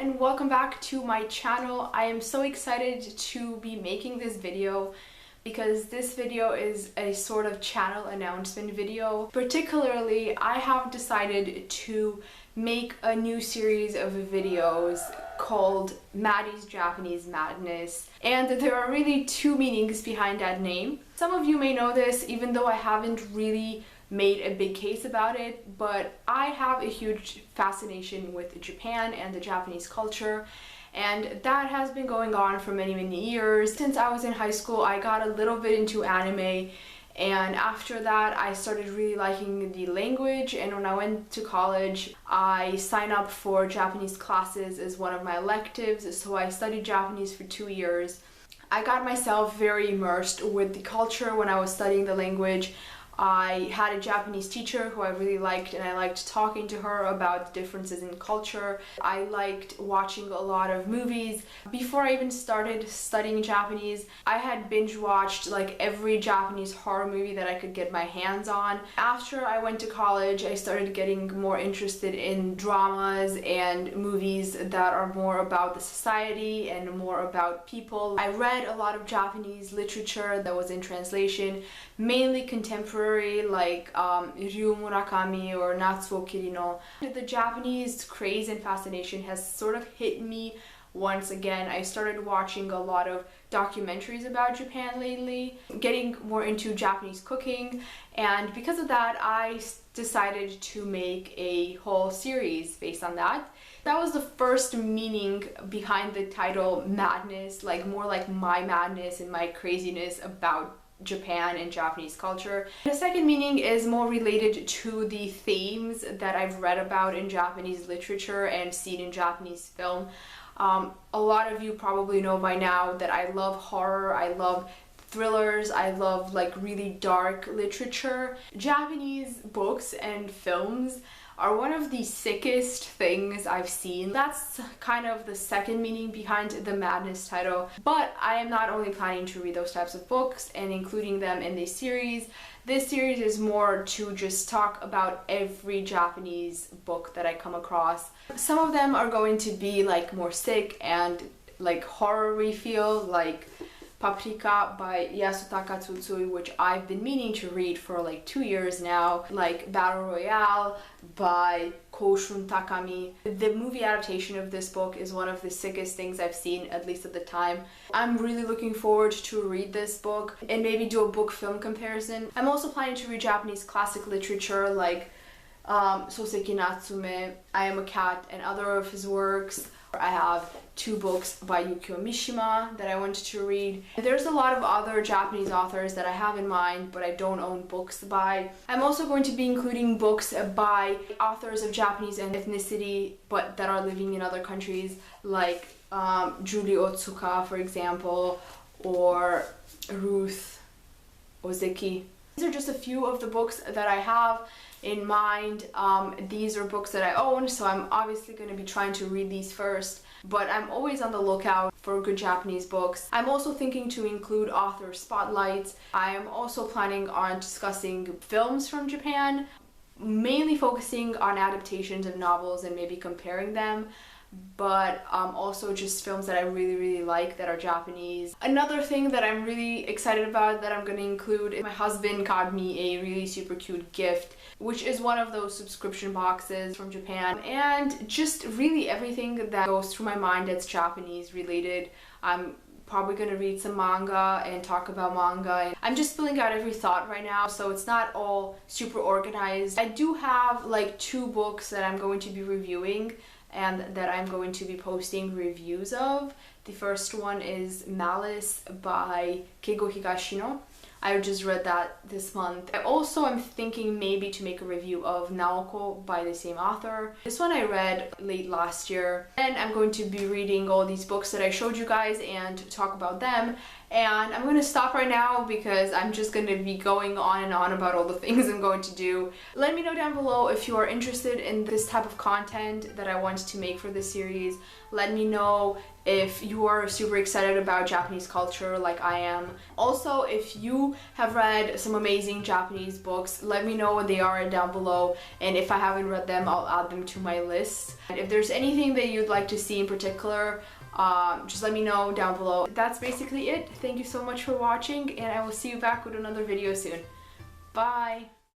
and welcome back to my channel. I am so excited to be making this video because this video is a sort of channel announcement video. Particularly, I have decided to make a new series of videos called Maddie's Japanese Madness, and there are really two meanings behind that name. Some of you may know this even though I haven't really made a big case about it, but I have a huge fascination with Japan and the Japanese culture, and that has been going on for many years. Since I was in high school, I got a little bit into anime, and after that I started really liking the language, and when I went to college I signed up for Japanese classes as one of my electives, so I studied Japanese for 2 years. I got myself very immersed with the culture when I was studying the language. I had a Japanese teacher who I really liked, and I liked talking to her about the differences in culture. I liked watching a lot of movies. Before I even started studying Japanese, I had binge watched like every Japanese horror movie that I could get my hands on. After I went to college, I started getting more interested in dramas and movies that are more about the society and more about people. I read a lot of Japanese literature that was in translation, mainly contemporary, like Ryu Murakami or Natsuo Kirino. The Japanese craze and fascination has sort of hit me once again. I started watching a lot of documentaries about Japan lately, getting more into Japanese cooking, and because of that I decided to make a whole series based on that. That was the first meaning behind the title Madness, like more like my madness and my craziness about Japan and Japanese culture. The second meaning is more related to the themes that I've read about in Japanese literature and seen in Japanese film. A lot of you probably know by now that I love horror, I love thrillers, I love like really dark literature. Japanese books and films are one of the sickest things I've seen. That's kind of the second meaning behind the Madness title. But I am not only planning to read those types of books and including them in this series. This series is more to just talk about every Japanese book that I come across. Some of them are going to be like more sick and like horror-y feel, like Paprika by Yasutaka Tsutsui, which I've been meaning to read for like 2 years now, like Battle Royale by Koshun Takami. The movie adaptation of this book is one of the sickest things I've seen, at least at the time. I'm really looking forward to read this book and maybe do a book film comparison. I'm also planning to read Japanese classic literature like Soseki Natsume, I Am a Cat, and other of his works. I have 2 books by Yukio Mishima that I wanted to read. There's a lot of other Japanese authors that I have in mind, but I don't own books by. I'm also going to be including books by authors of Japanese ethnicity, but that are living in other countries, like Julie Otsuka, for example, or Ruth Ozeki. These are just a few of the books that I have in mind. These are books that I own, so I'm obviously going to be trying to read these first, but I'm always on the lookout for good Japanese books. I'm also thinking to include author spotlights. I am also planning on discussing films from Japan, mainly focusing on adaptations of novels and maybe comparing them, but also just films that I really like that are Japanese. Another thing that I'm really excited about that I'm going to include is my husband got me a really super cute gift, which is one of those subscription boxes from Japan, and just really everything that goes through my mind that's Japanese related. I'm probably going to read some manga and talk about manga. I'm just filling out every thought right now, so it's not all super organized. I do have like 2 books that I'm going to be reviewing and that I'm going to be posting reviews of. The first one is Malice by Keigo Higashino. I just read that this month. I also am thinking maybe to make a review of Naoko by the same author. This one I read late last year. And I'm going to be reading all these books that I showed you guys and talk about them. And I'm going to stop right now because I'm just going to be going on and on about all the things I'm going to do. Let me know down below if you are interested in this type of content that I want to make for this series. Let me know if you are super excited about Japanese culture like I am. Also, if you have read some amazing Japanese books, let me know what they are down below, and if I haven't read them, I'll add them to my list. And if there's anything that you'd like to see in particular, just let me know down below. That's basically it. Thank you so much for watching, and I will see you back with another video soon. Bye!